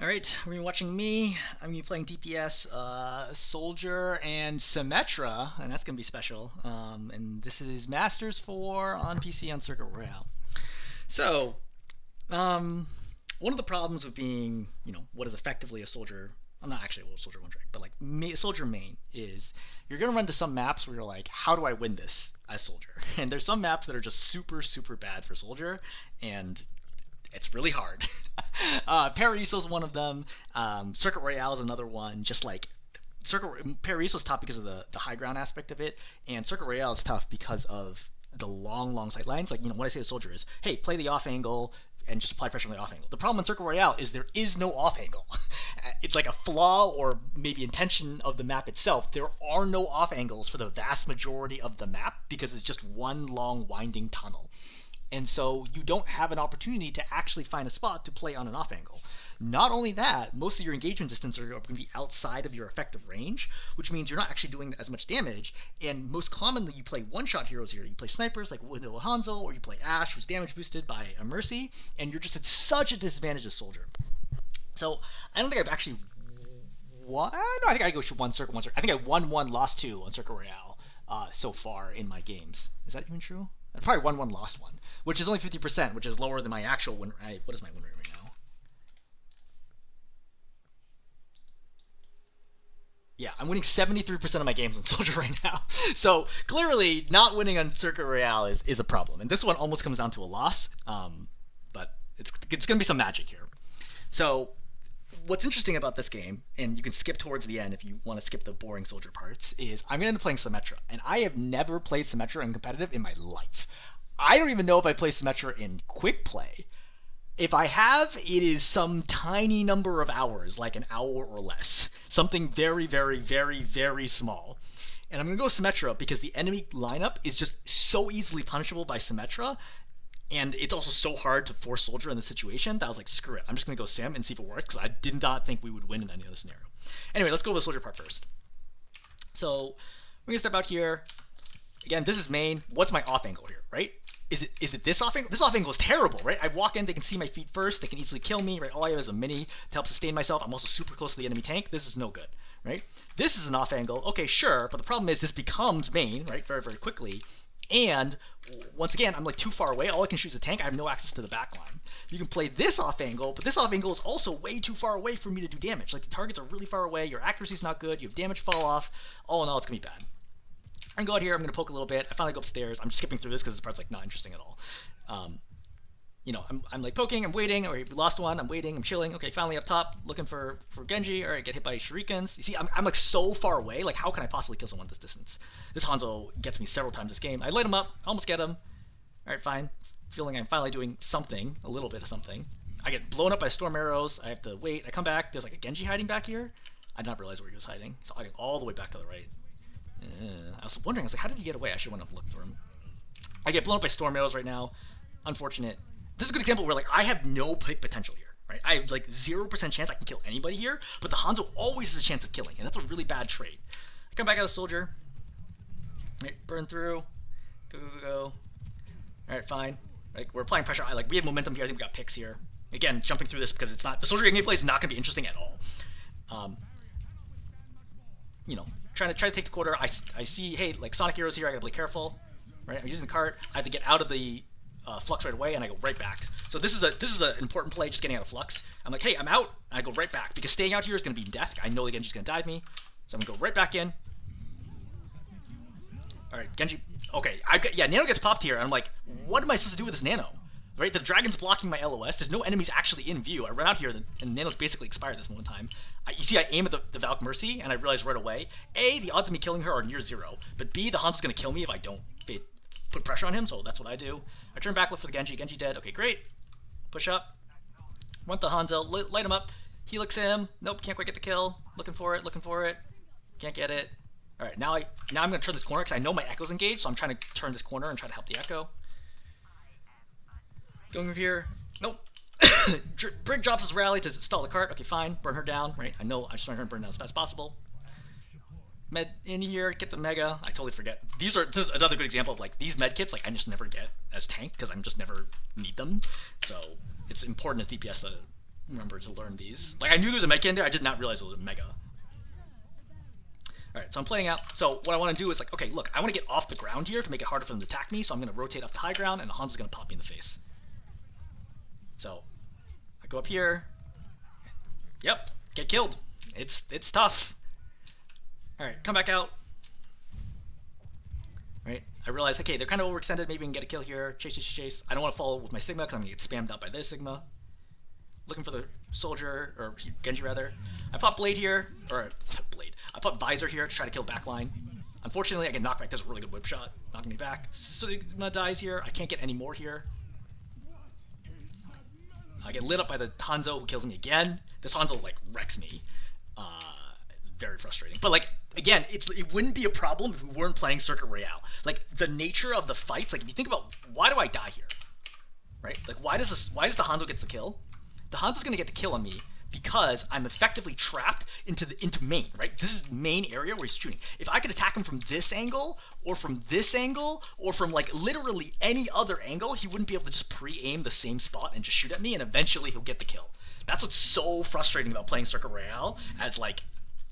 Alright, we're watching me. I'm going to be playing DPS, Soldier, and Symmetra, and that's going to be special. And this is Masters 4 on PC on Circuit Royale. So, one of the problems of being, what is effectively a soldier, I'm not actually a soldier one track, but like soldier main is you're going to run to some maps where you're like, how do I win this as soldier? And there's some maps that are just super, super bad for soldier, and it's really hard. Paraiso is one of them. Circuit Royale is another one. Just like Paraiso is tough because of the high ground aspect of it, and Circuit Royale is tough because of the long sight lines. Like what I say to soldier is, hey, play the off angle and just apply pressure on the off angle. The problem in Circuit Royale is there is no off angle. It's like a flaw or maybe intention of the map itself. There are no off angles for the vast majority of the map because it's just one long winding tunnel. And so you don't have an opportunity to actually find a spot to play on an off angle. Not only that, most of your engagement distance are going to be outside of your effective range, which means you're not actually doing as much damage. And most commonly, you play one-shot heroes here. You play snipers like Widow Hanzo, or you play Ashe, who's damage boosted by a Mercy, and you're just at such a disadvantage as soldier. So I don't think I've actually won. No, I think I go one circle. I think I won one, lost two on Circuit Royale so far in my games. Is that even true? I probably won one, lost one, which is only 50%, which is lower than my actual win rate. What is my win rate right now? Yeah, I'm winning 73% of my games on Soldier right now. So clearly, not winning on Circuit Royale is a problem. And this one almost comes down to a loss, but it's going to be some magic here. So what's interesting about this game, and you can skip towards the end if you want to skip the boring soldier parts, is I'm going to end up playing Symmetra. And I have never played Symmetra in competitive in my life. I don't even know if I play Symmetra in quick play. If I have, it is some tiny number of hours, like an hour or less. Something very, very, very, very small. And I'm going to go Symmetra because the enemy lineup is just so easily punishable by Symmetra. And it's also so hard to force soldier in this situation that I was like, screw it. I'm just going to go sim and see if it works. I did not think we would win in any other scenario. Anyway, let's go with the soldier part first. So we're going to step out here. Again, this is main. What's my off angle here, right? Is it this off angle? This off angle is terrible, right? I walk in, they can see my feet first. They can easily kill me, right? All I have is a mini to help sustain myself. I'm also super close to the enemy tank. This is no good, right? This is an off angle. Okay, sure. But the problem is this becomes main, right? Very, very quickly. And once again, I'm like too far away. All I can shoot is a tank. I have no access to the back line. You can play this off angle, but this off angle is also way too far away for me to do damage. Like the targets are really far away. Your accuracy's not good. You have damage fall off. All in all, it's gonna be bad. I'm gonna go out here. I'm gonna poke a little bit. I finally go upstairs. I'm just skipping through this because this part's like not interesting at all. I'm like poking. I'm waiting. Or we lost one. I'm waiting. I'm chilling. Okay, finally up top, looking for Genji. All right, get hit by shurikens. You see, I'm like so far away. Like, how can I possibly kill someone at this distance? This Hanzo gets me several times this game. I light him up. Almost get him. All right, fine. Feeling I'm finally doing something, a little bit of something. I get blown up by storm arrows. I have to wait. I come back. There's like a Genji hiding back here. I did not realize where he was hiding. He's hiding all the way back to the right. I was wondering. I was like, how did he get away? I should have went up and looked for him. I get blown up by storm arrows right now. Unfortunate. This is a good example where like I have no pick potential here, right? I have like 0% chance I can kill anybody here, but the Hanzo always has a chance of killing, and that's a really bad trait. I come back out of soldier. Right, burn through. Go. Alright, fine. Like we're applying pressure. We have momentum here. I think we got picks here. Again, jumping through this because it's not the soldier gameplay is not gonna be interesting at all. Trying to take the quarter. I see, hey, like Sonic Heroes here. I gotta be careful. Right, I'm using the cart. I have to get out of the flux right away, and I go right back. So this is an important play, just getting out of flux. I'm like, hey, I'm out, and I go right back because staying out here is going to be death. I know the Genji's going to dive me, so I'm going to go right back in. All right, Genji. Okay, Nano gets popped here, and I'm like, what am I supposed to do with this Nano? Right, the dragon's blocking my LOS. There's no enemies actually in view. I run out here, and Nano's basically expired at this moment in time. You see, I aim at the Valk Mercy, and I realize right away, A, the odds of me killing her are near zero, but B, the Hanzo's going to kill me if I don't put pressure on him, so that's what I do. I turn back, look for the Genji. Genji dead. Okay, great. Push up. Want the Hanzo. Light him up. Helix him. Nope, can't quite get the kill. Looking for it. Can't get it. All right, now I'm going to turn this corner because I know my Echo's engaged, so I'm trying to turn this corner and try to help the Echo. Going over here. Nope. Brig drops his rally to stall the cart. Okay, fine. Burn her down. Right, I know. I just want her to burn down as fast as possible. Med in here, get the mega. I totally forget. This is another good example of like these med kits. Like I just never get as tank because I'm just never need them. So it's important as DPS to remember to learn these. Like, I knew there was a Mega in there, I did not realize it was a Mega. Alright, so I'm playing out. So what I want to do is like, okay, look, I want to get off the ground here to make it harder for them to attack me, so I'm going to rotate up to high ground, and the Hanzo's going to pop me in the face. So, I go up here. Yep, get killed. It's tough. Alright, come back out. Right, I realize, okay, they're kind of overextended, maybe we can get a kill here. Chase, chase, chase. I don't want to follow with my Sigma, because I'm going to get spammed out by their Sigma. Looking for the soldier, or Genji rather. I pop Blade here, or Blade. I pop Visor here to try to kill backline. Unfortunately, I get knocked back. Does a really good whip shot, knocking me back. Sigma dies here. I can't get any more here. I get lit up by the Hanzo, who kills me again. This Hanzo like wrecks me. Very frustrating. But like again, it wouldn't be a problem if we weren't playing Circuit Royale. Like the nature of the fights. Like if you think about why do I die here, right? Like why does the Hanzo get the kill? The Hanzo's gonna get the kill on me because I'm effectively trapped into main, right? This is main area where he's shooting. If I could attack him from this angle, or from this angle, or from like literally any other angle, he wouldn't be able to just pre-aim the same spot and just shoot at me, and eventually he'll get the kill. That's what's so frustrating about playing Circuit Royale. As like,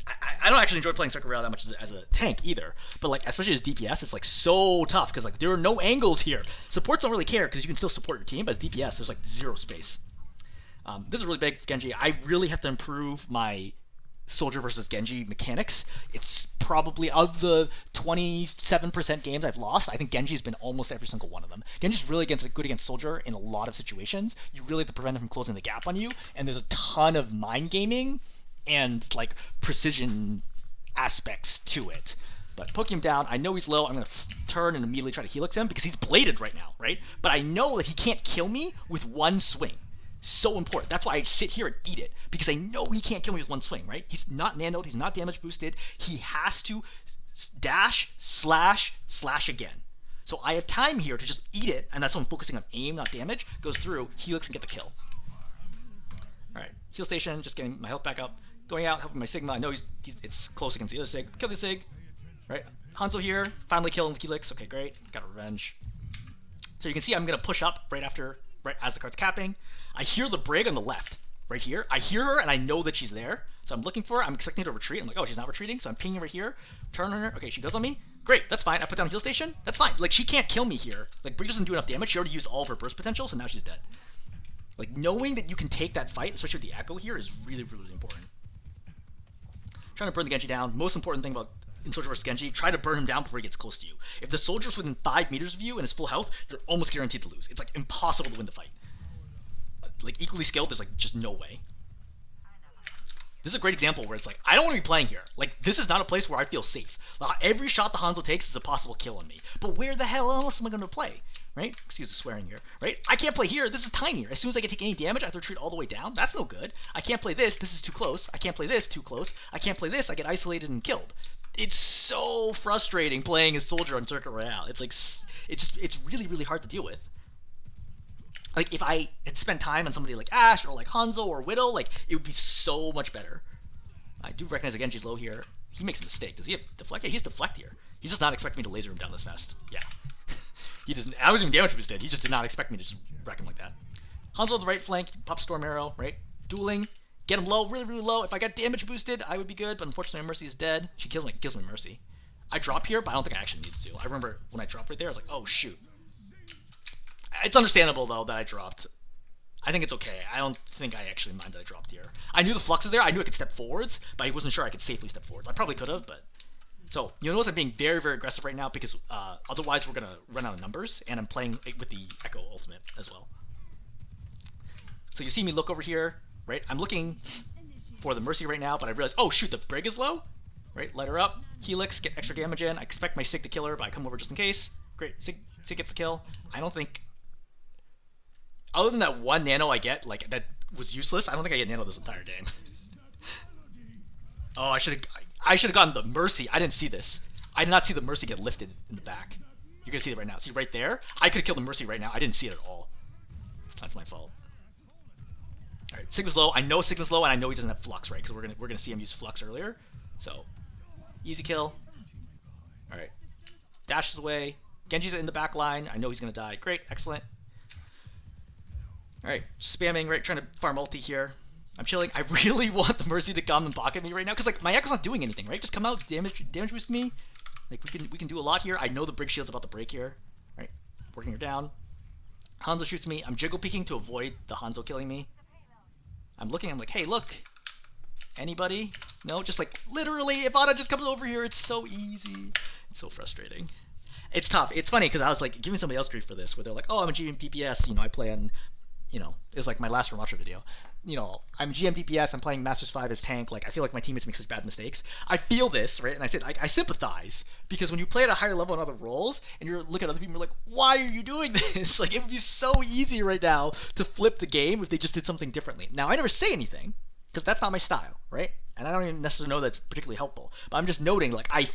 I don't actually enjoy playing Circuit Royale that much as a tank either, but like especially as DPS, it's like so tough because like there are no angles here. Supports don't really care because you can still support your team, but as DPS, there's like zero space. This is really big for Genji. I really have to improve my Soldier versus Genji mechanics. It's probably, of the 27% games I've lost, I think Genji's been almost every single one of them. Genji's really good against Soldier in a lot of situations. You really have to prevent him from closing the gap on you, and there's a ton of mind gaming and like precision aspects to it. But poking him down, I know he's low. I'm going to turn and immediately try to helix him because he's bladed right now, right? But I know that he can't kill me with one swing. So important. That's why I sit here and eat it, because I know he can't kill me with one swing, right? He's not nanoed, he's not damage boosted. He has to dash, slash, slash again. So I have time here to just eat it, and that's why I'm focusing on aim, not damage. Goes through, helix, and get the kill. Alright, heal station, just getting my health back up. Going out, helping my Sigma. I know it's close against the other Sig. Kill the Sig. Right, Hanzo here, finally killing helix. Okay, great. Got revenge. So you can see I'm going to push up right as the card's capping. I hear the Brig on the left, right here. I hear her, and I know that she's there. So I'm looking for her. I'm expecting her to retreat. I'm like, oh, she's not retreating. So I'm pinging her here. Turn on her. Okay, she goes on me. Great, that's fine. I put down heal station. That's fine. Like, she can't kill me here. Like, Brig doesn't do enough damage. She already used all of her burst potential, so now she's dead. Like, knowing that you can take that fight, especially with the Echo here, is really, really important. Trying to burn the Genji down. Most important thing about in Soldier vs Genji, try to burn him down before he gets close to you. If the soldier's within 5 meters of you and is full health, you're almost guaranteed to lose. It's like impossible to win the fight. Like equally skilled, there's like just no way. This is a great example where it's like, I don't want to be playing here. Like, this is not a place where I feel safe. Like, every shot the Hanzo takes is a possible kill on me. But where the hell else am I going to play? Right? Excuse the swearing here. Right? I can't play here. This is tinier. As soon as I can take any damage, I have to retreat all the way down. That's no good. I can't play this. This is too close. I can't play this. Too close. I can't play this. I get isolated and killed. It's so frustrating playing as Soldier on Circuit Royale. It's like, it's really, really hard to deal with. Like, if I had spent time on somebody like Ashe or like Hanzo or Widow, like, it would be so much better. I do recognize again Genji's low here. He makes a mistake. Does he have deflect? Yeah, he has deflect here. He's just not expecting me to laser him down this fast. Yeah. He doesn't. I wasn't even damage boosted. He just did not expect me to just wreck him like that. Hanzo on the right flank, pop Storm Arrow, right? Dueling. Get him low, really, really low. If I got damage boosted, I would be good, but unfortunately Mercy is dead. She kills me Mercy. I drop here, but I don't think I actually need to. I remember when I dropped right there, I was like, oh shoot. It's understandable though that I dropped. I think it's okay. I don't think I actually mind that I dropped here. I knew the flux was there. I knew I could step forwards, but I wasn't sure I could safely step forwards. I probably could have, but... So, you'll notice I'm being very, very aggressive right now because otherwise we're going to run out of numbers, and I'm playing with the Echo ultimate as well. So you see me look over here, right? I'm looking for the Mercy right now, but I realize, oh shoot, the Brig is low. Right, light her up, Helix, get extra damage in. I expect my Sig to kill her, but I come over just in case. Great, Sig gets the kill. I don't think... Other than that one nano I get, like, that was useless, I don't think I get nano this entire game. Oh, I should have gotten the Mercy. I didn't see this. I did not see the Mercy get lifted in the back. You're gonna see it right now. See right there? I could have killed the Mercy right now. I didn't see it at all. That's my fault. Alright, Sigma's low. I know Sigma's low, and I know he doesn't have Flux, right? Because we're gonna see him use Flux earlier. So, easy kill. Alright. Dashes away. Genji's in the back line. I know he's gonna die. Great, excellent. Alright, spamming, right, trying to farm ulti here. I'm chilling. I really want the Mercy to come and pocket me right now, because like my Echo's not doing anything, right? Just come out, damage boost me. Like we can do a lot here. I know the Brig Shield's about to break here. Right, working her down. Hanzo shoots me. I'm jiggle peeking to avoid the Hanzo killing me. I'm looking, I'm like, hey, look. Anybody? No, just like literally, if Ana just comes over here, it's so easy. It's so frustrating. It's tough. It's funny because I was like giving somebody else grief for this, where they're like, oh, I'm a GM DPS, you know, I play on, you know, it was like my last Symmetra video. You know, I'm GM DPS, I'm playing Masters 5 as tank, like I feel like my teammates make such bad mistakes. I feel this, right? And I said, I sympathize, because when you play at a higher level in other roles, and you're looking at other people, you're like, why are you doing this? Like, it would be so easy right now to flip the game if they just did something differently. Now, I never say anything, because that's not my style, right? And I don't even necessarily know that's particularly helpful. But I'm just noting, like, I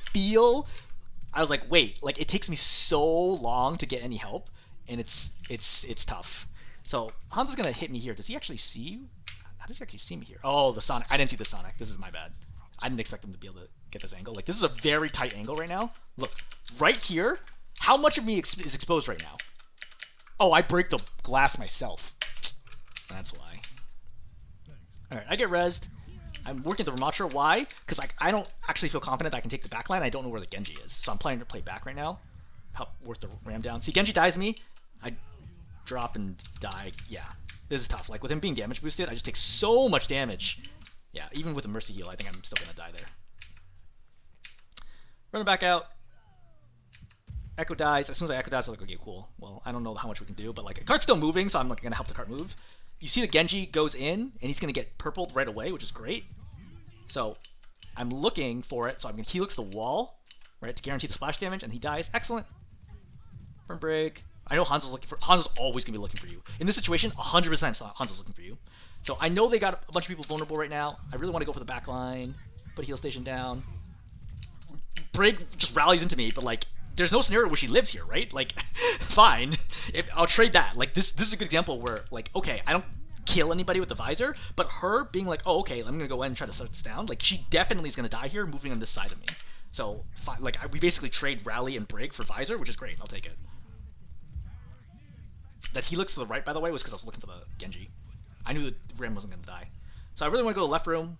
was like, wait, like, it takes me so long to get any help, and it's tough. So, Hanzo's gonna hit me here. Does he actually see you? How does he actually see me here? Oh, the Sonic. I didn't see the Sonic. This is my bad. I didn't expect him to be able to get this angle. Like, this is a very tight angle right now. Look, right here, how much of me is exposed right now? Oh, I break the glass myself. That's why. Alright, I get rezzed. I'm working the Ramatra. Why? Because like, I don't actually feel confident that I can take the back line. I don't know where the Genji is. So I'm planning to play back right now. Help work the ram down. See, Genji dies me. I drop and die. Yeah, this is tough. Like, with him being damage boosted, I just take so much damage. Yeah, even with a Mercy heal, I think I'm still going to die there. Running back out. Echo dies. As soon as I Echo dies, I'm like, okay, cool. Well, I don't know how much we can do, but like, the cart's still moving, so I'm like, going to help the cart move. You see the Genji goes in, and he's going to get purpled right away, which is great. So I'm looking for it, so I'm going to helix the wall, right, to guarantee the splash damage, and he dies. Excellent. Burn Brig. I know Hanzo's looking for. Hanzo's always going to be looking for you. In this situation, 100% Hanzo's looking for you. So I know they got a bunch of people vulnerable right now. I really want to go for the back line. Put a heal station down. Brig just rallies into me, but like, there's no scenario where she lives here, right? Like, fine. I'll trade that. Like, this is a good example where, like, okay, I don't kill anybody with the visor, but her being like, oh, okay, I'm gonna go in and try to shut this down. Like, she definitely is gonna die here, moving on this side of me. So, like, we basically trade rally and Brig for visor, which is great. I'll take it. That he looks to the right, by the way, was because I was looking for the Genji. I knew the Ram wasn't gonna die. So I really want to go to the left room.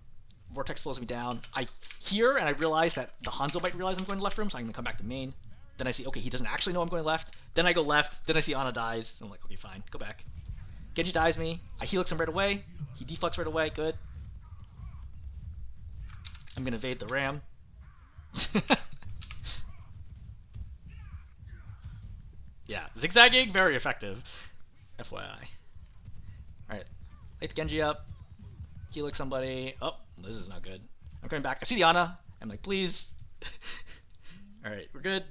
Vortex slows me down. I hear and I realize that the Hanzo might realize I'm going to left room, so I'm gonna come back to main. Then I see, okay, he doesn't actually know I'm going left. Then I go left. Then I see Ana dies. I'm like, okay, fine, go back. Genji dies me. I helix him right away. He deflects right away. Good. I'm gonna evade the ram. Yeah, zigzagging, very effective. FYI. Alright, light the Genji up. Helix somebody. Oh, this is not good. I'm coming back. I see the Ana. I'm like, please. Alright, we're good.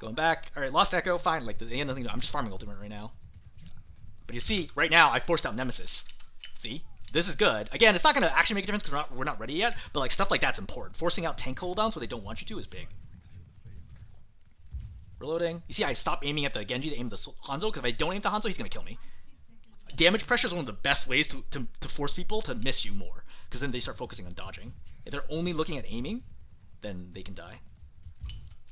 Going back. Alright, lost Echo. Fine. Like, there's nothing. I'm just farming ultimate right now. But you see, right now, I forced out Nemesis. See? This is good. Again, it's not going to actually make a difference because we're not ready yet, but like stuff like that's important. Forcing out tank cooldowns where they don't want you to is big. Reloading. You see, I stop aiming at the Genji to aim the Hanzo, because if I don't aim the Hanzo, he's going to kill me. Damage pressure is one of the best ways to force people to miss you more, because then they start focusing on dodging. If they're only looking at aiming, then they can die.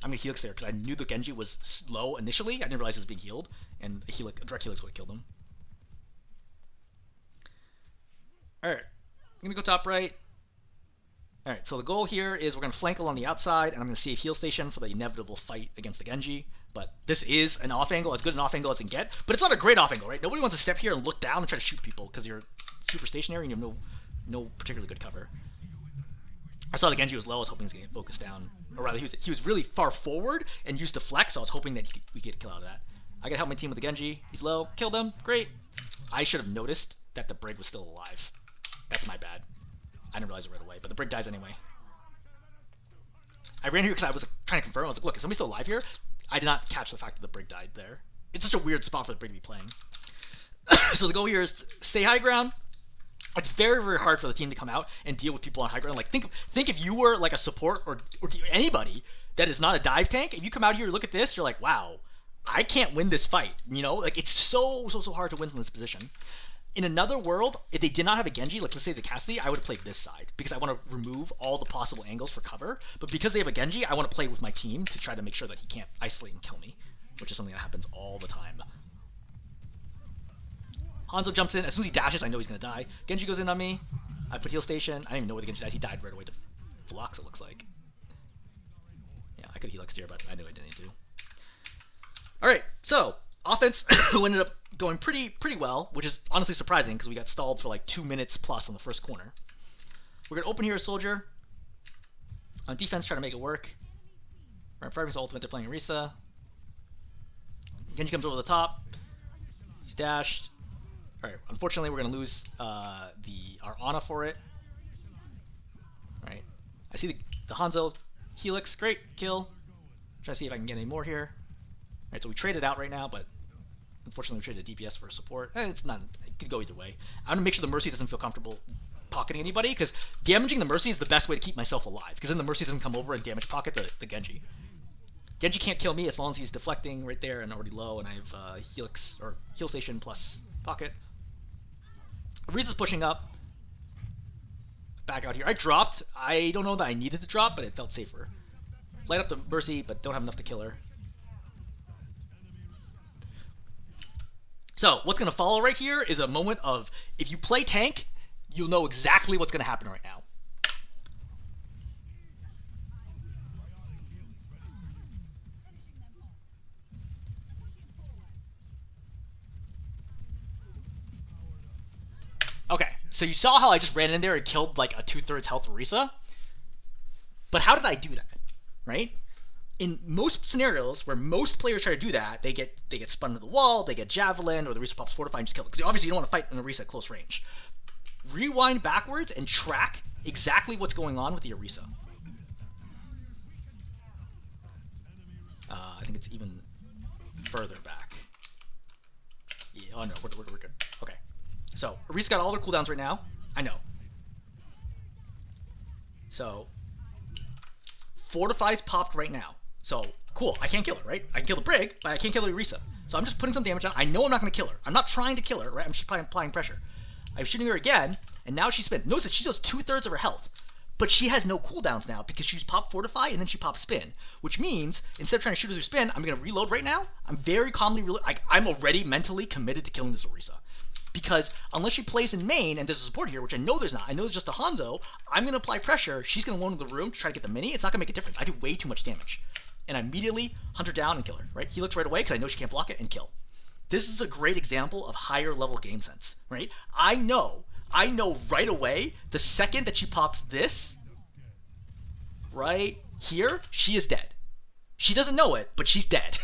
I'm going to helix there, because I knew the Genji was slow initially. I didn't realize he was being healed, and a direct helix would have killed him. Alright, I'm going to go top right. Alright, so the goal here is we're going to flank along the outside, and I'm going to save heal station for the inevitable fight against the Genji. But this is an off angle, as good an off angle as it can get. But it's not a great off angle, right? Nobody wants to step here and look down and try to shoot people because you're super stationary and you have no particularly good cover. I saw the Genji was low, I was hoping he was going to focus down. Or rather, he was really far forward and used the flex, so I was hoping that we get a kill out of that. I gotta help my team with the Genji. He's low. Killed him. Great. I should have noticed that the Brig was still alive. That's my bad. I didn't realize it right away, but the Brig dies anyway. I ran here because I was trying to confirm. I was like, look, is somebody still alive here? I did not catch the fact that the Brig died there. It's such a weird spot for the Brig to be playing. So the goal here is to stay high ground. It's very, very hard for the team to come out and deal with people on high ground. Like, think if you were like a support or anybody that is not a dive tank. If you come out here and look at this, you're like, wow, I can't win this fight. You know, like it's so hard to win from this position. In another world, if they did not have a Genji, like let's say the Cassidy, I would have played this side because I want to remove all the possible angles for cover. But because they have a Genji, I want to play with my team to try to make sure that he can't isolate and kill me, which is something that happens all the time. Hanzo jumps in. As soon as he dashes, I know he's going to die. Genji goes in on me. I put heal station. I don't even know where the Genji died. He died right away to blocks, it looks like. Yeah, I could helix here, but I knew I didn't need to. Alright, so offense ended up going pretty well, which is honestly surprising because we got stalled for like 2 minutes plus on the first corner. We're going to open here a soldier. On defense, try to make it work. Right, Fragment's ultimate, they're playing Orisa. Genji comes over the top. He's dashed. Alright, unfortunately, we're going to lose our Ana for it. Alright, I see the Hanzo helix. Great, kill. Try to see if I can get any more here. Alright, so we traded out right now, but unfortunately we traded a DPS for support. It's not, it could go either way. I'm going to make sure the Mercy doesn't feel comfortable pocketing anybody, because damaging the Mercy is the best way to keep myself alive, because then the Mercy doesn't come over and damage pocket the Genji. Genji can't kill me as long as he's deflecting right there and already low, and I have helix, or heal station plus pocket. Arisa's pushing up. Back out here. I dropped. I don't know that I needed to drop, but it felt safer. Light up the Mercy, but don't have enough to kill her. So, what's going to follow right here is a moment of, if you play tank, you'll know exactly what's going to happen right now. Okay, so you saw how I just ran in there and killed like a 2/3 health Orisa? But how did I do that, right? In most scenarios where most players try to do that, they get spun into the wall, they get javelin, or the Orisa pops fortify and just kill it. Because obviously you don't want to fight an Orisa at close range. Rewind backwards and track exactly what's going on with the Orisa. I think it's even further back. Yeah, oh no, we're good. Okay. So, Orisa got all their cooldowns right now. I know. So, Fortify's popped right now. So, cool. I can't kill her, right? I can kill the Brig, but I can't kill the Orisa. So I'm just putting some damage on. I know I'm not going to kill her. I'm not trying to kill her, right? I'm just applying pressure. I'm shooting her again, and now she spins. Notice that she does 2/3 of her health. But she has no cooldowns now because she's popped Fortify and then she pops Spin. Which means, instead of trying to shoot her through Spin, I'm going to reload right now. I'm very calmly I'm already mentally committed to killing this Orisa. Because unless she plays in main and there's a support here, which I know there's not, I know there's just a Hanzo, I'm going to apply pressure, she's going to go into the room to try to get the mini, it's not going to make a difference. I do way too much damage. And I immediately hunt her down and kill her, right? He looks right away because I know she can't block it and kill. This is a great example of higher level game sense, right? I know right away, the second that she pops this, right here, she is dead. She doesn't know it, but she's dead,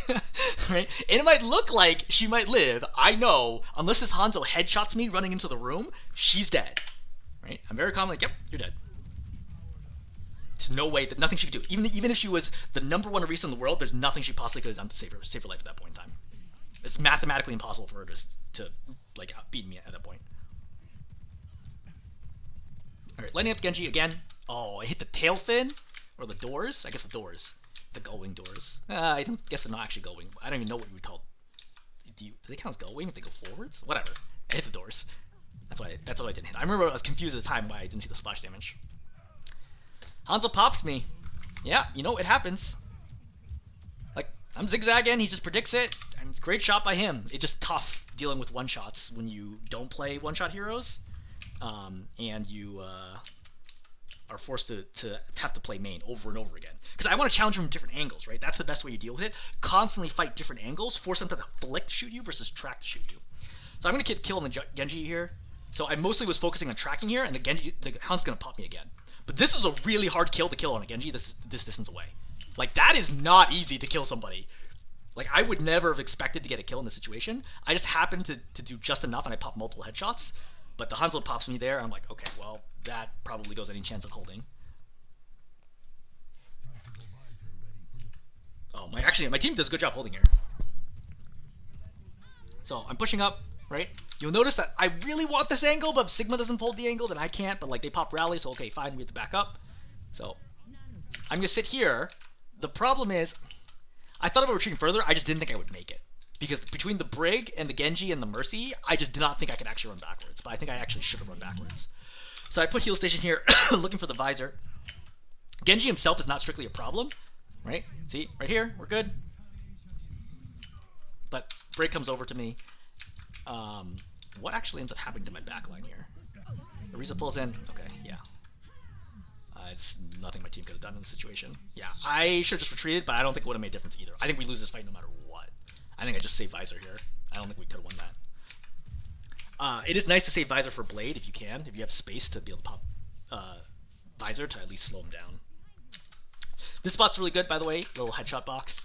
right? And it might look like she might live. I know, unless this Hanzo headshots me running into the room, she's dead, right? I'm very calm, like, yep, you're dead. There's no way, that nothing she could do. Even if she was the #1 Orisa in the world, there's nothing she possibly could have done to save her life at that point in time. It's mathematically impossible for her to like, beat me at that point. All right, lighting up Genji again. Oh, I hit the tail fin, or the doors? I guess the doors. The gull-wing doors. I don't guess they're not actually gull-wing. I don't even know what you would call. Do they count as gull-wing if they go forwards? Whatever. I hit the doors. That's what I didn't hit. I remember I was confused at the time why I didn't see the splash damage. Hanzo pops me. Yeah, you know, it happens. Like, I'm zigzagging, he just predicts it, and it's a great shot by him. It's just tough dealing with one-shots when you don't play one-shot heroes, and you are forced to have to play main over and over again. Because I want to challenge him from different angles, right? That's the best way you deal with it. Constantly fight different angles, force them to flick to shoot you versus track to shoot you. So I'm going to get kill on the Genji here. So I mostly was focusing on tracking here, and the Hound's going to pop me again. But this is a really hard kill to kill on a Genji this distance away. Like, that is not easy to kill somebody. Like, I would never have expected to get a kill in this situation. I just happened to do just enough, and I popped multiple headshots. But the Hanzo pops me there, and I'm like, okay, well, that probably goes any chance of holding. Oh, my team does a good job holding here. So, I'm pushing up, right? You'll notice that I really want this angle, but if Sigma doesn't hold the angle, then I can't. But, like, they pop rally, so okay, fine, we have to back up. So, I'm going to sit here. The problem is, I thought about retreating further, I just didn't think I would make it. Because between the Brig and the Genji and the Mercy, I just did not think I could actually run backwards. But I think I actually should have run backwards. So I put heal station here, looking for the visor. Genji himself is not strictly a problem, right? See, right here, we're good. But Brig comes over to me. what actually ends up happening to my backline here? Ariza pulls in. Okay, yeah. It's nothing my team could have done in this situation. Yeah, I should have just retreated, but I don't think it would have made a difference either. I think we lose this fight no matter what. I think I just saved Visor here. I don't think we could have won that. It is nice to save Visor for Blade if you can, if you have space to be able to pop Visor to at least slow him down. This spot's really good, by the way, little headshot box.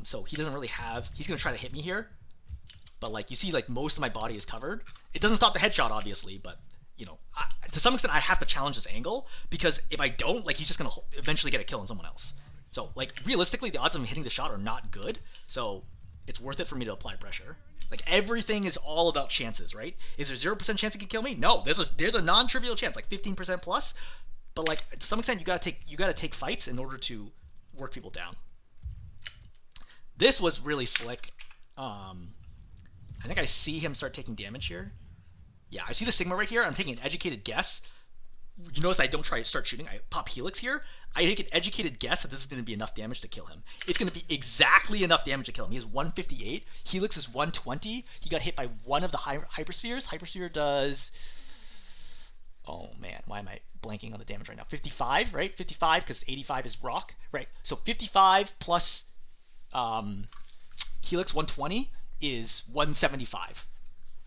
So he doesn't really have, he's going to try to hit me here. But like you see, like most of my body is covered. It doesn't stop the headshot, obviously, but you know, to some extent I have to challenge this angle, because if I don't, like he's just going to eventually get a kill on someone else. So like realistically, the odds of him hitting the shot are not good. So it's worth it for me to apply pressure. Like everything is all about chances, right? Is there 0% chance he can kill me? No, there's a non-trivial chance, like 15% plus. But like to some extent, you gotta take fights in order to work people down. This was really slick. I think I see him start taking damage here. Yeah, I see the Sigma right here. I'm taking an educated guess. You notice I don't try to start shooting. I pop Helix here. I take an educated guess that this is going to be enough damage to kill him. It's going to be exactly enough damage to kill him. He has 158. Helix is 120. He got hit by one of the hyperspheres. Hypersphere does... Oh, man. Why am I blanking on the damage right now? 55, right? 55, because 85 is rock. Right. So 55 plus Helix 120 is 175.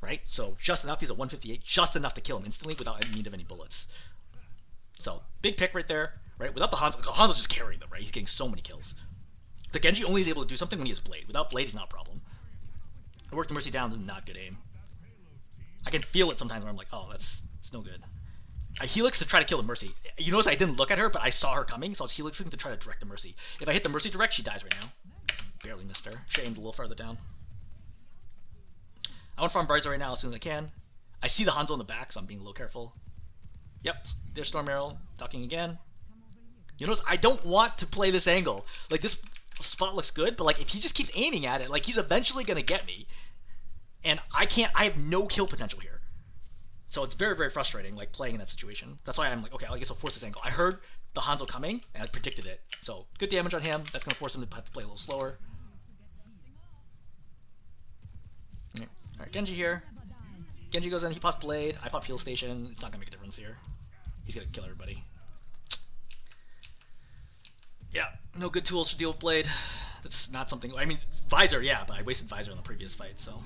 Right? So just enough. He's at 158. Just enough to kill him instantly without any need of any bullets. So big pick right there. Right? Without the Hanzo, Hanzo's just carrying them, right? He's getting so many kills. The Genji only is able to do something when he has Blade. Without Blade, he's not a problem. I work the Mercy down. This is not good aim. I can feel it sometimes where I'm like, oh, it's no good. I Helix to try to kill the Mercy. You notice I didn't look at her, but I saw her coming, so I was Helixing to try to direct the Mercy. If I hit the Mercy direct, she dies right now. Barely missed her. She aimed a little farther down. I want to farm Visor right now as soon as I can. I see the Hanzo in the back, so I'm being a little careful. Yep, there's Storm Arrow. Ducking again. You notice I don't want to play this angle. Like, this spot looks good, but like if he just keeps aiming at it, like he's eventually going to get me. And I have no kill potential here. So it's very, very frustrating, like, playing in that situation. That's why I'm like, okay, I guess I'll force this angle. I heard the Hanzo coming, and I predicted it. So, good damage on him. That's going to force him to have to play a little slower. Alright, Genji here. Genji goes in, he pops Blade. I pop Heal Station. It's not going to make a difference here. He's going to kill everybody. Yeah, no good tools to deal with Blade. That's not something... I mean, Visor, yeah, but I wasted Visor in the previous fight, so...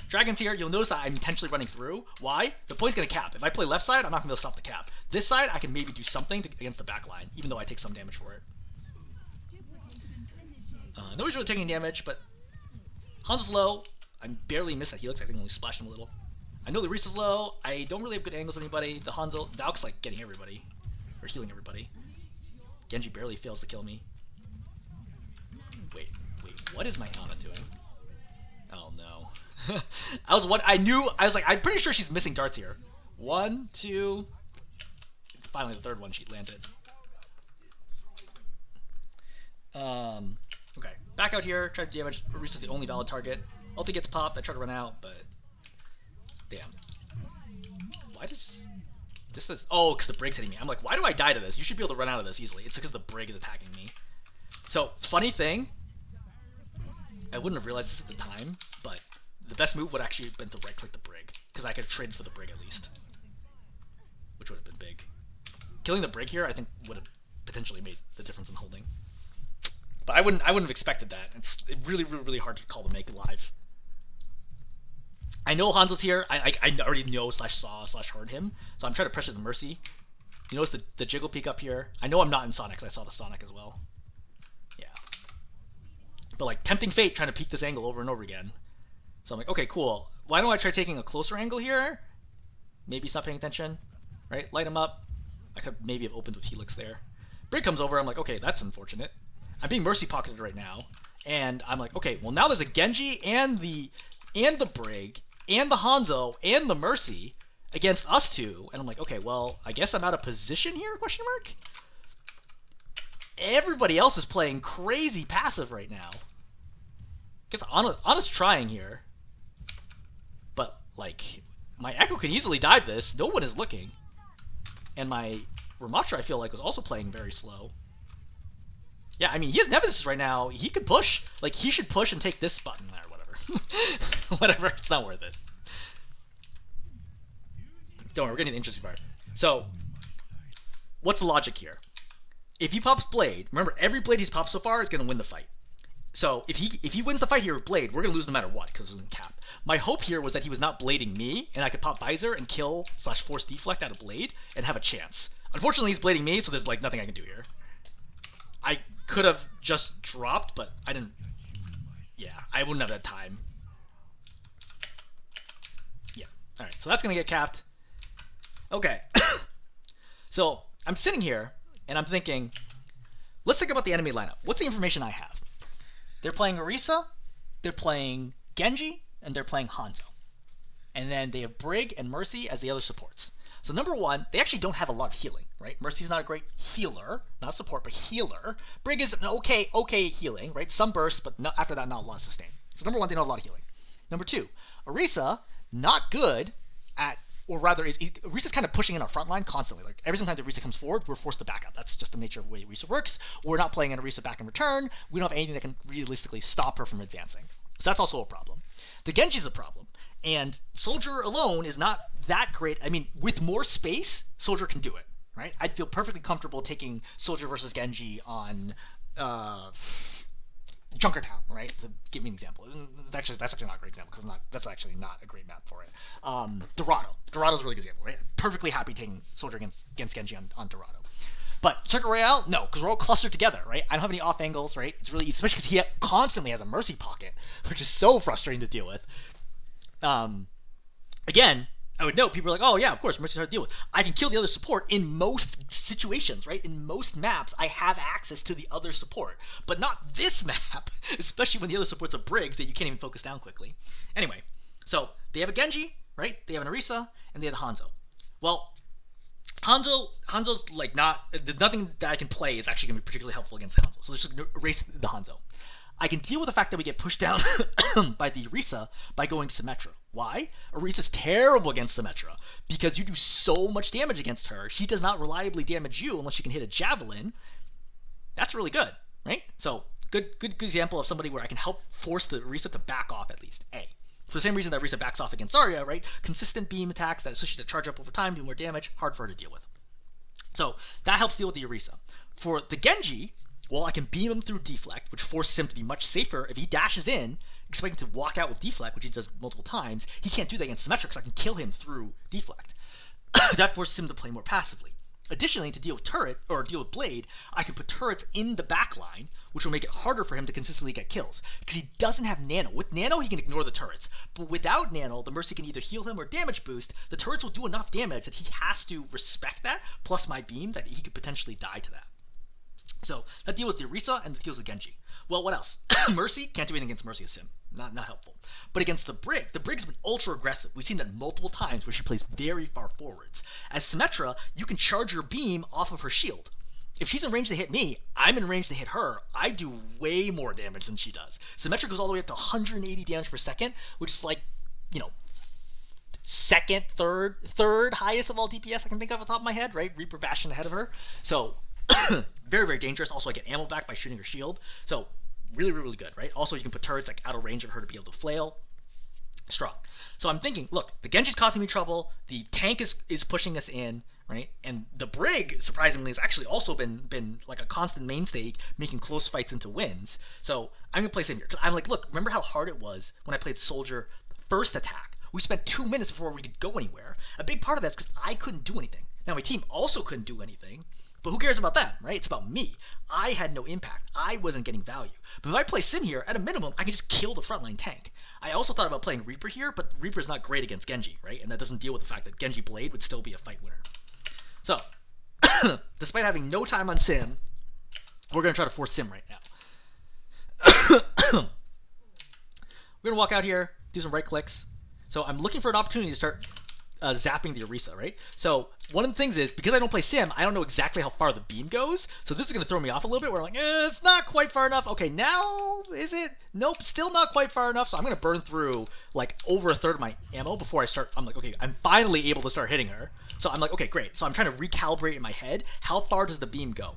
Dragon's here. You'll notice that I'm intentionally running through. Why? The point's going to cap. If I play left side, I'm not going to be able to stop the cap. This side, I can maybe do something against the back line, even though I take some damage for it. Nobody's really taking damage, but Hanzo's low. I barely missed that Helix. I think I only splashed him a little. I know the Reese is low. I don't really have good angles on anybody. The Hanzo, Valk's like getting everybody. Or healing everybody. Genji barely fails to kill me. Wait, what is my Ana doing? Oh no. I was like, I'm pretty sure she's missing darts here. 1, 2. Finally, the third one she landed. Okay, back out here. Try to damage. Reese is the only valid target. Ulti gets popped. I try to run out, but damn. Why does this is? Oh, because the brig's hitting me. I'm like, why do I die to this? You should be able to run out of this easily. It's because the brig is attacking me. So funny thing, I wouldn't have realized this at the time, but the best move would actually have been to right-click the brig, because I could have traded for the brig at least, which would have been big. Killing the brig here, I think, would have potentially made the difference in holding. But I wouldn't have expected that. It's really, really, really hard to call the make live. I know Hanzo's here. I already know /saw/heard him, so I'm trying to pressure the Mercy. You notice the jiggle peek up here. I know I'm not in Sonic, because I saw the Sonic as well. Yeah. But like tempting fate trying to peek this angle over and over again. So I'm like, okay, cool. Why don't I try taking a closer angle here? Maybe he's not paying attention. Right? Light him up. I could maybe have opened with Helix there. Brig comes over. I'm like, okay, that's unfortunate. I'm being mercy pocketed right now. And I'm like, okay, well now there's a Genji and the Brig and the Hanzo and the Mercy against us two. And I'm like, okay, well, I guess I'm out of position here, question mark? Everybody else is playing crazy passive right now. I guess Ana's trying here. But, like, my Echo can easily dive this. No one is looking. And my Ramatra, I feel like, was also playing very slow. Yeah, I mean, he has Nemesis right now. He could push. Like, he should push and take this button there, whatever. Whatever, it's not worth it. Don't worry, we're getting the interesting part. So, what's the logic here? If he pops Blade, remember every Blade he's popped so far is going to win the fight. So if he wins the fight here with Blade, we're going to lose no matter what because it's in cap. My hope here was that he was not blading me, and I could pop Visor and kill / force deflect out of Blade and have a chance. Unfortunately, he's blading me, so there's like nothing I can do here. I could have just dropped, but I didn't. Yeah, I wouldn't have that time. Yeah. All right, so that's going to get capped. Okay. So I'm sitting here, and I'm thinking, let's think about the enemy lineup. What's the information I have? They're playing Orisa, they're playing Genji, and they're playing Hanzo. And then they have Brig and Mercy as the other supports. So number one, they actually don't have a lot of healing, right? Mercy's not a great healer, not support, but healer. Brig is an okay healing, right? Some burst, but after that, not a lot of sustain. So number one, they don't have a lot of healing. Number two, Orisa, not good at, or rather, Orisa's kind of pushing in our front line constantly. Like every single time that Orisa comes forward, we're forced to back up. That's just the nature of the way Orisa works. We're not playing an Orisa back in return. We don't have anything that can realistically stop her from advancing. So that's also a problem. The Genji's a problem. And Soldier alone is not that great. I mean, with more space, Soldier can do it, right? I'd feel perfectly comfortable taking Soldier versus Genji on Junkertown, right? To give me an example. That's actually not a great example because that's actually not a great map for it. Dorado. Dorado's a really good example, right? Perfectly happy taking Soldier against Genji on Dorado. But Circuit Royale, no, because we're all clustered together, right? I don't have any off angles, right? It's really, especially because he constantly has a Mercy pocket, which is so frustrating to deal with. Again, I would note, people are like, oh yeah, of course, Mercy's hard to deal with. I can kill the other support in most situations, right? In most maps, I have access to the other support. But not this map, especially when the other support's a Briggs that you can't even focus down quickly. Anyway, so they have a Genji, right? They have an Orisa, and they have the Hanzo. Well, Hanzo's like nothing that I can play is actually going to be particularly helpful against Hanzo. So let's just erase the Hanzo. I can deal with the fact that we get pushed down by the Orisa by going Symmetra. Why? Orisa's terrible against Symmetra because you do so much damage against her. She does not reliably damage you unless she can hit a javelin. That's really good, right? So good example of somebody where I can help force the Orisa to back off at least. A. For the same reason that Orisa backs off against Zarya, right? Consistent beam attacks that associate to charge up over time, do more damage, hard for her to deal with. So that helps deal with the Orisa. For the Genji, well, I can beam him through deflect, which forces him to be much safer. If he dashes in, expecting to walk out with deflect, which he does multiple times, he can't do that against Symmetra because I can kill him through deflect. That forces him to play more passively. Additionally, to deal with turret, or deal with Blade, I can put turrets in the back line, which will make it harder for him to consistently get kills, because he doesn't have Nano. With Nano, he can ignore the turrets, but without Nano, the Mercy can either heal him or damage boost. The turrets will do enough damage that he has to respect that, plus my beam, that he could potentially die to that. So that deals with the Orisa and that deals with Genji. Well, what else? Mercy, can't do anything against Mercy as Sim. Not helpful. But against the Brig's been ultra aggressive. We've seen that multiple times where she plays very far forwards. As Symmetra, you can charge your beam off of her shield. If she's in range to hit me, I'm in range to hit her. I do way more damage than she does. Symmetra goes all the way up to 180 damage per second, which is like, second, third highest of all DPS I can think of off the top of my head, right? Reaper Bastion ahead of her. So very, very dangerous. Also, I get ammo back by shooting her shield. So really, really good, right? Also, you can put turrets like out of range of her to be able to flail. Strong. So I'm thinking, look, the Genji's causing me trouble. The tank is pushing us in, right? And the Brig, surprisingly, has actually also been like a constant mainstay, making close fights into wins. So I'm gonna play Sim here. I'm like, look, remember how hard it was when I played Soldier first attack? We spent 2 minutes before we could go anywhere. A big part of that's because I couldn't do anything. Now my team also couldn't do anything. But who cares about them, right? It's about me. I had no impact. I wasn't getting value. But if I play Sim here, at a minimum, I can just kill the frontline tank. I also thought about playing Reaper here, but Reaper's not great against Genji, right? And that doesn't deal with the fact that Genji Blade would still be a fight winner. So, despite having no time on Sim, we're going to try to force Sim right now. We're going to walk out here, do some right clicks. So I'm looking for an opportunity to start zapping the Orisa, right? So one of the things is, because I don't play Sim, I don't know exactly how far the beam goes. So this is going to throw me off a little bit where I'm like, it's not quite far enough. Okay, now is it? Nope, still not quite far enough. So I'm going to burn through like over a third of my ammo before I start. I'm like, okay, I'm finally able to start hitting her. So I'm like, okay, great. So I'm trying to recalibrate in my head, how far does the beam go?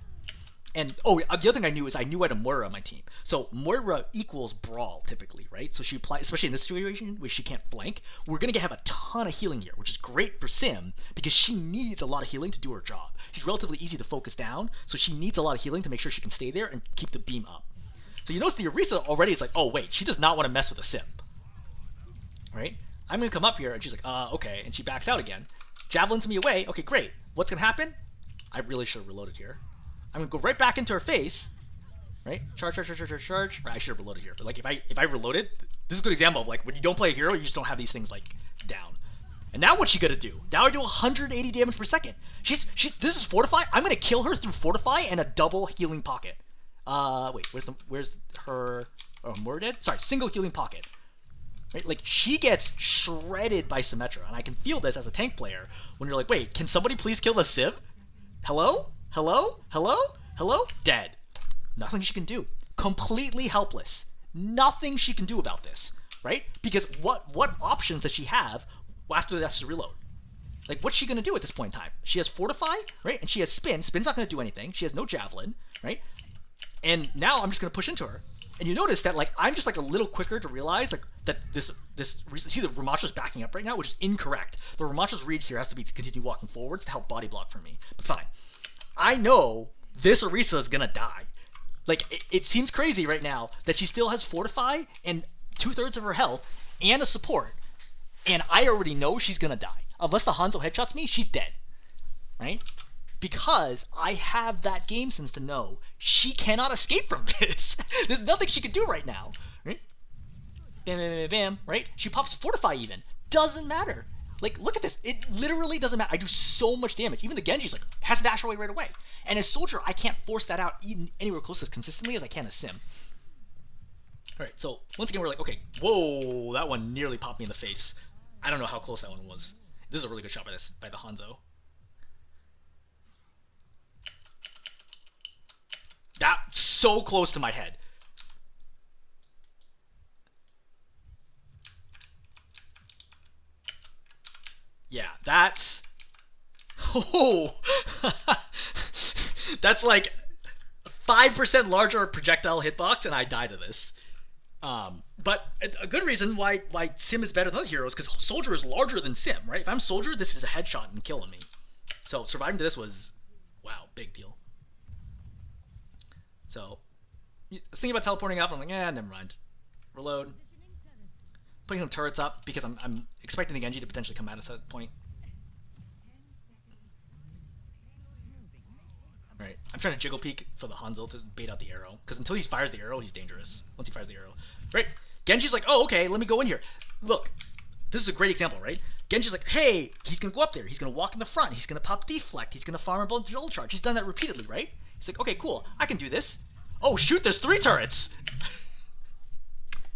And the other thing I knew is I knew I had a Moira on my team. So Moira equals Brawl typically, right? So she applies, especially in this situation where she can't flank. We're gonna have a ton of healing here, which is great for Sim because she needs a lot of healing to do her job. She's relatively easy to focus down, so she needs a lot of healing to make sure she can stay there and keep the beam up. So you notice the Orisa already is like, oh wait, she does not want to mess with a Sim, right? I'm gonna come up here and she's like, okay, and she backs out again. Javelins me away. Okay, great. What's gonna happen? I really should have reloaded here. I'm gonna go right back into her face, right? Charge. Right, I should have reloaded here, but like if I reloaded, this is a good example of like when you don't play a hero, you just don't have these things like down. And now what's she gonna do? Now I do 180 damage per second. She's this is Fortify. I'm gonna kill her through Fortify and a double healing pocket. Wait, where's her? Oh, more dead. Sorry, single healing pocket. Right, like she gets shredded by Symmetra, and I can feel this as a tank player when you're like, wait, can somebody please kill the Civ? Hello? Dead. Nothing she can do. Completely helpless. Nothing she can do about this, right? Because what options does she have after that's to reload? Like, what's she gonna do at this point in time? She has Fortify, right? And she has Spin. Spin's not gonna do anything. She has no Javelin, right? And now I'm just gonna push into her. And you notice that like I'm just like a little quicker to realize like that this see the Ramacha's backing up right now, which is incorrect. The Ramacha's read here has to be to continue walking forwards to help body block for me. But fine. I know this Orisa is gonna die. Like it seems crazy right now that she still has Fortify and 2/3 of her health and a support, and I already know she's gonna die. Unless the Hanzo headshots me, she's dead. Right? Because I have that game sense to know she cannot escape from this. There's nothing she can do right now. Right? Bam, right? She pops Fortify even. Doesn't matter. Like, look at this. It literally doesn't matter. I do so much damage. Even the Genji's like, has to dash away right away. And as Soldier, I can't force that out anywhere close as consistently as I can as Sim. Alright, so once again, we're like, okay, whoa, that one nearly popped me in the face. I don't know how close that one was. This is a really good shot by the Hanzo. That's so close to my head. Yeah, that's... Oh! That's like 5% larger projectile hitbox, and I die to this. But a good reason why Sim is better than other heroes, because Soldier is larger than Sim, right? If I'm Soldier, this is a headshot and killing me. So surviving to this was, wow, big deal. So, I was thinking about teleporting up, and I'm like, never mind. Reload. Putting some turrets up, because I'm expecting the Genji to potentially come at us at that point. Right. I'm trying to jiggle peek for the Hanzo to bait out the arrow, because until he fires the arrow, he's dangerous. Once he fires the arrow. Right. Genji's like, oh, okay, let me go in here. Look, this is a great example, right? Genji's like, hey, he's going to go up there. He's going to walk in the front. He's going to pop deflect. He's going to farm a bunch of ult charge. He's done that repeatedly, right? He's like, okay, cool. I can do this. Oh, shoot, there's 3 turrets.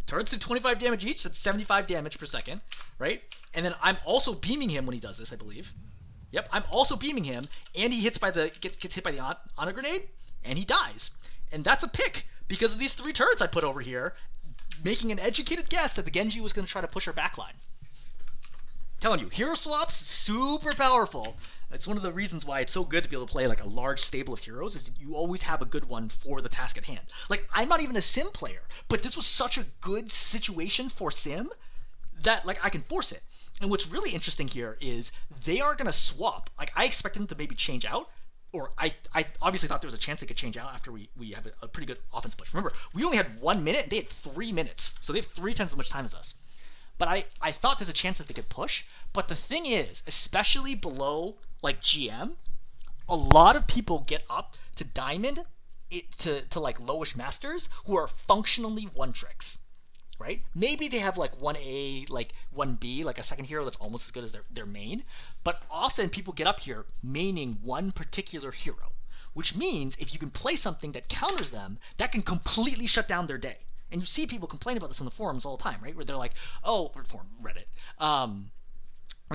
Turrets do 25 damage each. That's 75 damage per second, right? And then I'm also beaming him when he does this, I believe. Yep, I'm also beaming him, and he gets hit by the Ana grenade, and he dies. And that's a pick, because of these 3 turrets I put over here, making an educated guess that the Genji was going to try to push her backline. Telling you, hero swaps, super powerful. It's one of the reasons why it's so good to be able to play like a large stable of heroes, is that you always have a good one for the task at hand. Like, I'm not even a Sim player, but this was such a good situation for Sim that like I can force it. And what's really interesting here is they are going to swap. Like, I expected them to maybe change out, or I obviously thought there was a chance they could change out after we have a pretty good offense push. Remember, we only had 1 minute, and they had 3 minutes, so they have 3 times as much time as us. But I thought there's a chance that they could push. But the thing is, especially below like GM, a lot of people get up to Diamond, to like lowish masters who are functionally one tricks, right? Maybe they have like 1A, like 1B, like a second hero that's almost as good as their main. But often people get up here maining one particular hero, which means if you can play something that counters them, that can completely shut down their day. And you see people complain about this on the forums all the time, right? Where they're like, oh, forum, Reddit. And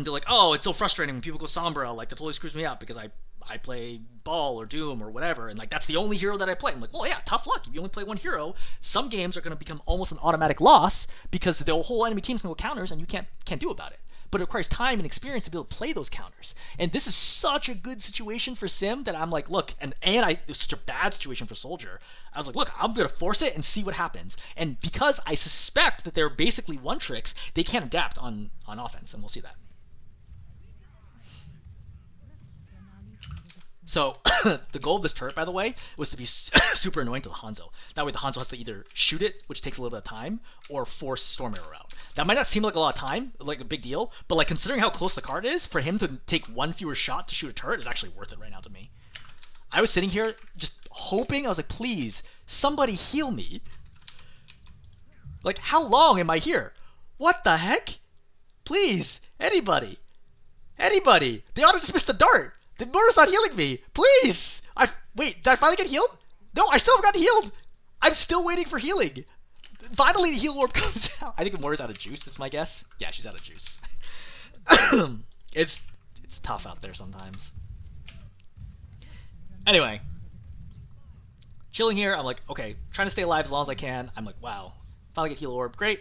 they're like, oh, it's so frustrating when people go Sombra, like, that totally screws me up because I play Ball or Doom or whatever, and, like, that's the only hero that I play. I'm like, well, yeah, tough luck. If you only play one hero, some games are going to become almost an automatic loss because the whole enemy team's going to go counters and you can't do about it. but it requires time and experience to be able to play those counters. And this is such a good situation for Sim that I'm like, look, it was such a bad situation for Soldier. I was like, look, I'm going to force it and see what happens. And because I suspect that they're basically one-tricks, they can't adapt on offense, and we'll see that. So the goal of this turret, by the way, was to be super annoying to the Hanzo. That way the Hanzo has to either shoot it, which takes a little bit of time, or force Storm Arrow out. That might not seem like a lot of time, like a big deal, but like considering how close the card is, for him to take one fewer shot to shoot a turret is actually worth it right now to me. I was sitting here just hoping, I was like, please, somebody heal me. Like, how long am I here? What the heck? Please, anybody. Anybody. They ought to just miss the dart. The mortar's not healing me. Please. Wait, did I finally get healed? No, I still haven't gotten healed. I'm still waiting for healing. Finally, the heal orb comes out. I think the mortar's out of juice, is my guess. Yeah, she's out of juice. It's tough out there sometimes. Anyway. Chilling here. I'm like, okay, trying to stay alive as long as I can. I'm like, wow. Finally get heal orb. Great.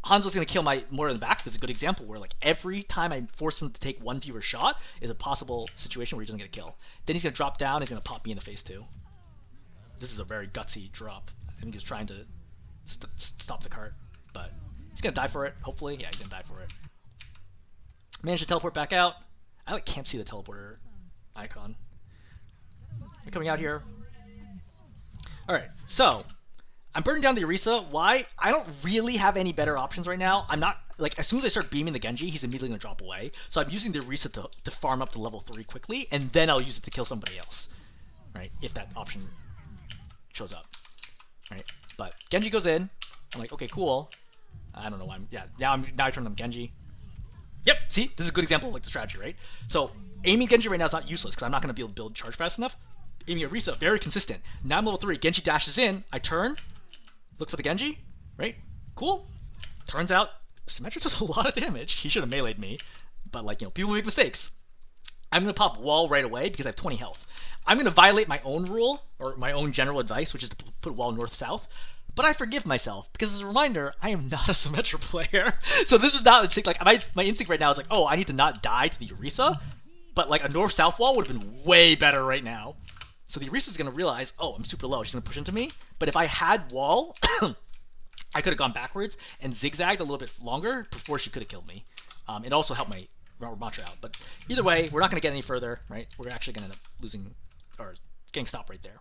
Hanzo's going to kill my mortar in the back. That's a good example where like every time I force him to take one fewer shot is a possible situation where he doesn't get a kill. Then he's going to drop down. He's going to pop me in the face too. This is a very gutsy drop. I think he's trying to stop the cart, but he's going to die for it, hopefully. Yeah, he's going to die for it. Managed to teleport back out. I like can't see the teleporter icon. I'm coming out here. Alright, so I'm burning down the Orisa. Why? I don't really have any better options right now. I'm not, like, as soon as I start beaming the Genji, he's immediately going to drop away. So I'm using the Orisa to farm up to level 3 quickly, and then I'll use it to kill somebody else. Right? If that option shows up. Right? But Genji goes in. I'm like, okay, cool. I don't know why I'm, yeah, now I turn on Genji. Yep, see? This is a good example of, like, the strategy, right? So aiming Genji right now is not useless, because I'm not going to be able to build charge fast enough. Aiming Orisa, very consistent. Now I'm level 3. Genji dashes in. I turn. Look for the Genji, right? Cool. Turns out, Symmetra does a lot of damage. He should have meleeed me. But, like, you know, people make mistakes. I'm going to pop wall right away because I have 20 health. I'm going to violate my own rule, or my own general advice, which is to put wall north-south. But I forgive myself, because as a reminder, I am not a Symmetra player. So this is not instinct. Like, my instinct right now is like, oh, I need to not die to the Orisa. But, like, a north-south wall would have been way better right now. So the Orisa is going to realize, oh, I'm super low. She's going to push into me. But if I had wall, I could have gone backwards and zigzagged a little bit longer before she could have killed me. It also helped my Mantra out. But either way, we're not going to get any further, right? We're actually going to end up losing, or getting stopped right there.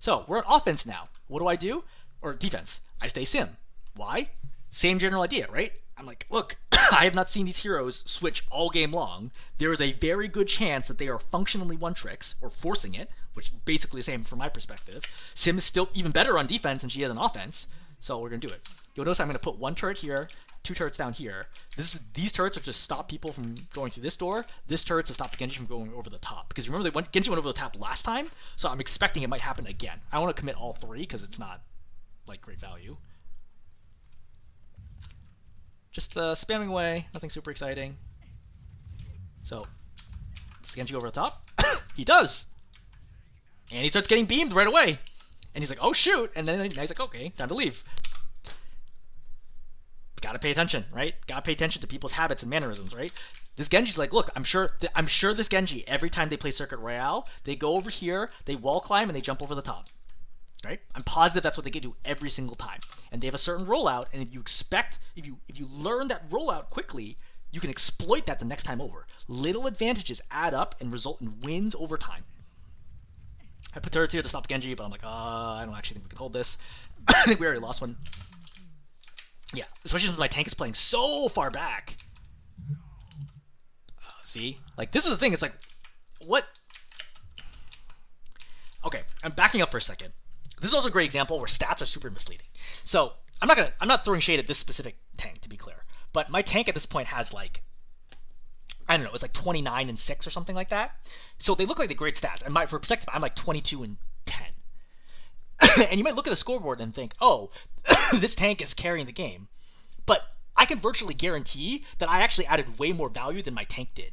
So we're on offense now. What do I do? Or defense. I stay sim. Why? Same general idea, right? I'm like, look, I have not seen these heroes switch all game long. There is a very good chance that they are functionally one-tricks, or forcing it, which is basically the same from my perspective. Sim is still even better on defense than she is on offense, so we're going to do it. You'll notice I'm going to put one turret here, 2 turrets down here. These turrets are to stop people from going through this door. This turret's to stop the Genji from going over the top. Because remember, Genji went over the top last time, so I'm expecting it might happen again. I want to commit all 3 because it's not, like, great value. Just spamming away, nothing super exciting. So, does Genji go over the top? He does! And he starts getting beamed right away. And he's like, oh shoot! And then he's like, okay, time to leave. Gotta pay attention, right? Gotta pay attention to people's habits and mannerisms, right? This Genji's like, look, I'm sure this Genji, every time they play Circuit Royale, they go over here, they wall climb, and they jump over the top. Right? I'm positive that's what they get to do every single time. And they have a certain rollout, and if you learn that rollout quickly, you can exploit that the next time over. Little advantages add up and result in wins over time. I put turrets here to stop the Genji, but I'm like, I don't actually think we can hold this. I think we already lost one. Yeah, especially since my tank is playing so far back. See? Like, this is the thing, it's like, what? Okay, I'm backing up for a second. This is also a great example where stats are super misleading. So I'm not throwing shade at this specific tank, to be clear. But my tank at this point has like, I don't know, it's like 29 and 6 or something like that. So they look like the great stats. And for perspective, I'm like 22 and 10. And you might look at the scoreboard and think, oh, this tank is carrying the game. But I can virtually guarantee that I actually added way more value than my tank did.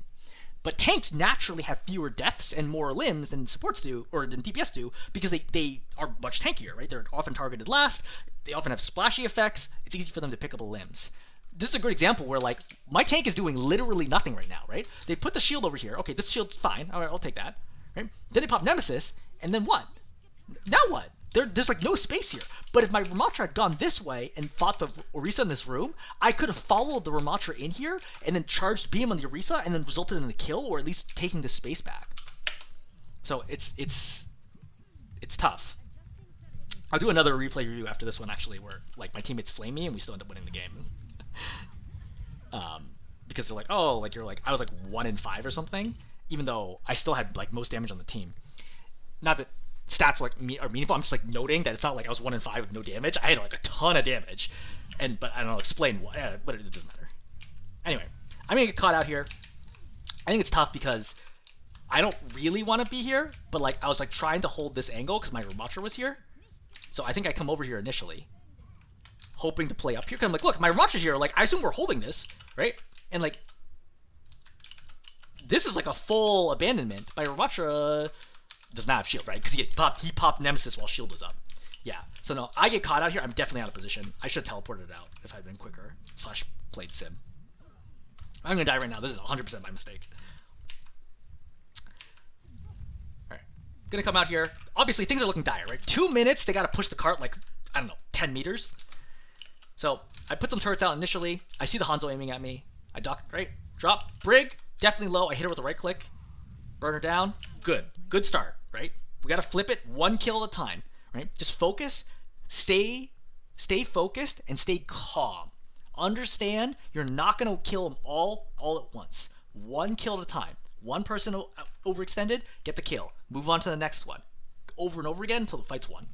But tanks naturally have fewer deaths and more limbs than supports do, or than DPS do, because they are much tankier, right? They're often targeted last, they often have splashy effects, it's easy for them to pick up limbs. this is a good example where, like, my tank is doing literally nothing right now, right? They put the shield over here. Okay, this shield's fine. All right, I'll take that. Right? Then they pop Nemesis, and then what? Now what? There's like no space here. But if my Ramatra had gone this way and fought the Orisa in this room, I could have followed the Ramatra in here and then charged beam on the Orisa and then resulted in a kill, or at least taking the space back. So it's tough. I'll do another replay review after this one, actually, where like my teammates flame me and we still end up winning the game. Because they're like, oh, like you're like, I was like 1 in 5 or something, even though I still had like most damage on the team. Not that stats like are meaningful. I'm just like noting that it's not like I was 1 in 5 with no damage. I had like a ton of damage, but I don't know, explain what. But it doesn't matter. Anyway, I'm gonna get caught out here. I think it's tough because I don't really want to be here, but like I was like trying to hold this angle because my Ramatra was here. So I think I come over here initially, hoping to play up here. Cause I'm like, look, my Ramatra's here. Like, I assume we're holding this, right? And like, this is like a full abandonment. My Ramatra does not have shield, right? Because he popped Nemesis while shield was up. Yeah. So no, I get caught out here. I'm definitely out of position. I should have teleported out if I'd been quicker. / played Sim. I'm gonna die right now. This is 100% my mistake. Gonna come out here. Obviously, things are looking dire, right? 2 minutes, they gotta push the cart like, I don't know, 10 meters. So, I put some turrets out initially. I see the Hanzo aiming at me. I duck, right? Drop, Brig, definitely low. I hit her with the right click. Burn her down. Good. Good start, right? We gotta flip it 1 kill at a time, right? Just focus, stay focused, and stay calm. Understand, you're not gonna kill them all at once. 1 kill at a time. One person overextended, get the kill. Move on to the next one. Over and over again until the fight's won.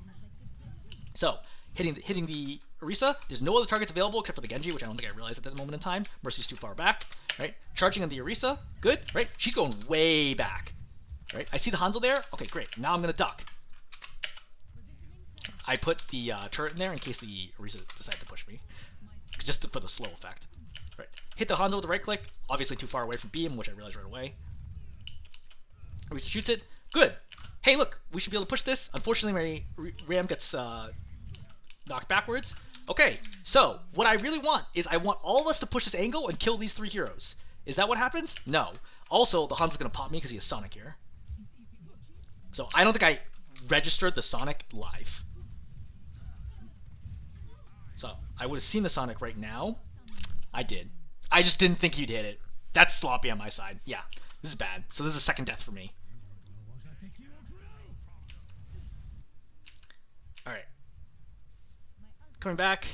So, hitting the Orisa, there's no other targets available except for the Genji, which I don't think I realized at that moment in time. Mercy's too far back, right? Charging on the Orisa, good, right? She's going way back, right? I see the Hanzo there. Okay, great. Now I'm gonna duck. I put the turret in there in case the Orisa decided to push me, just for the slow effect. Right. Hit the Hanzo with the right click. Obviously too far away from beam, which I realized right away. Orisa shoots it. Good. Hey, look, we should be able to push this. Unfortunately, my Ram gets knocked backwards. Okay, so what I really want is I want all of us to push this angle and kill these 3 heroes. Is that what happens? No. Also, the Hanzo's gonna pop me because he has Sonic here. So I don't think I registered the Sonic live. So I would have seen the Sonic right now. I did. I just didn't think you'd hit it. That's sloppy on my side. Yeah, this is bad. So this is a second death for me. Alright. Coming back.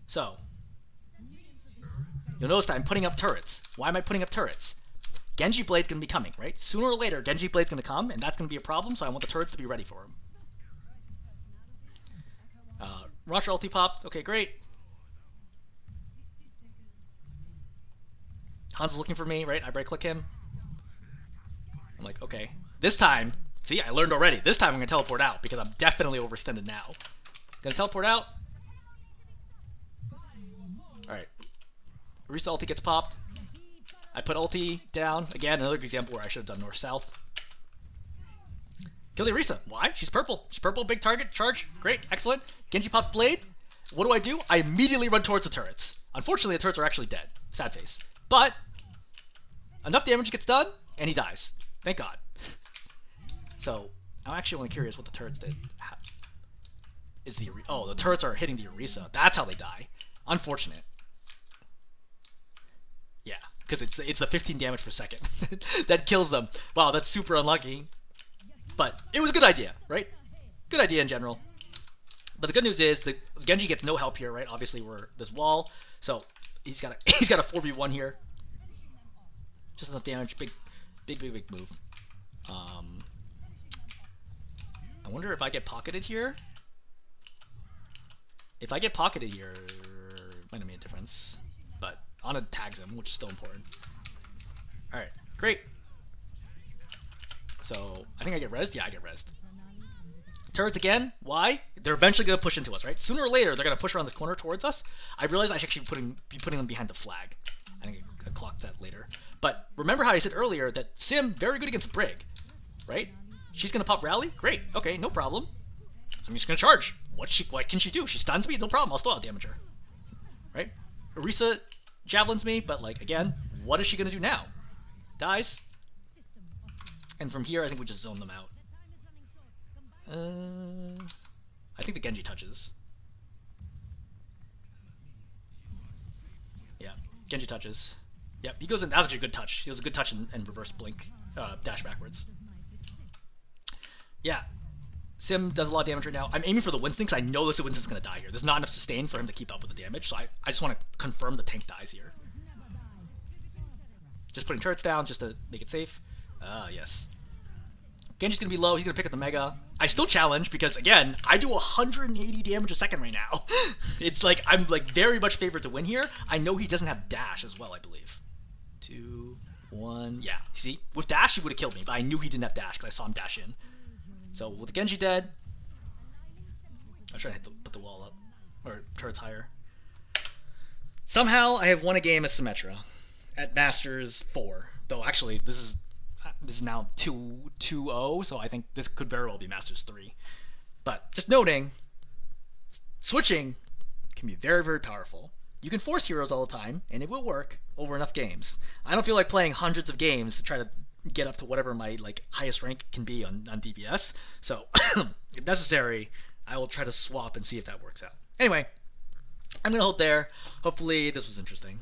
So, you'll notice that I'm putting up turrets. Why am I putting up turrets? Genji Blade's going to be coming, right? Sooner or later, Genji Blade's going to come, and that's going to be a problem, so I want the turrets to be ready for him. Rush ulti popped. Okay, great. Han's looking for me, right? I right click him. I'm like, okay. This time, see, I learned already. This time I'm going to teleport out because I'm definitely overextended now. Gonna teleport out. Alright. Orisa ulti gets popped. I put ulti down. Again, another example where I should have done north-south. Kill the Orisa. Why? She's purple. She's purple, big target, charge. Great, excellent. Genji pops blade. What do? I immediately run towards the turrets. Unfortunately, the turrets are actually dead. Sad face. But, enough damage gets done, and he dies. Thank God. So, I'm actually only curious what the turrets did. Oh, the turrets are hitting the Orisa. That's how they die. Unfortunate. Yeah, because it's the 15 damage per second that kills them. Wow, that's super unlucky. But it was a good idea, right? Good idea in general. But the good news is the Genji gets no help here, right? Obviously, we're this wall, so he's got a 4v1 here. Just enough damage. Big move. I wonder if I get pocketed here. If I get pocketed here, it might have made a difference. But Ana tags him, which is still important. All right, great. So I think I get rezzed. Yeah, I get rezzed. Turrets again. Why? They're eventually going to push into us, right? Sooner or later, they're going to push around this corner towards us. I realize I should actually be putting them behind the flag. I think I clocked that later. But remember how I said earlier that Sim, very good against Brig, right? She's going to pop rally? Great. Okay, no problem. I'm just gonna charge. What can she do? She stuns me, no problem. I'll still out damage her. Right? Orisa javelins me, but like again, what is she gonna do now? Dies. And from here, I think we just zone them out. I think the Genji touches. Yeah, Genji touches. Yep, he goes in. That was actually a good touch. He was a good touch and reverse blink, dash backwards. Yeah, Sim does a lot of damage right now. I'm aiming for the Winston because I know this Winston's going to die here. There's not enough sustain for him to keep up with the damage, so I just want to confirm the tank dies here. Just putting turrets down just to make it safe. Yes. Genji's going to be low. He's going to pick up the Mega. I still challenge because, again, I do 180 damage a second right now. It's like, I'm like very much favored to win here. I know he doesn't have dash as well, I believe. 2, 1. Yeah, see? With dash, he would have killed me, but I knew he didn't have dash because I saw him dash in. So with the Genji dead, I'm trying to put the wall up, or turrets higher. Somehow I have won a game as Symmetra at Masters 4. Though actually this is now 2-0, so I think this could very well be Masters 3. But just noting, switching can be very, very powerful. You can force heroes all the time, and it will work over enough games. I don't feel like playing hundreds of games to try to get up to whatever my like highest rank can be on DPS. So if necessary, I will try to swap and see if that works out. Anyway, I'm gonna hold there. Hopefully this was interesting.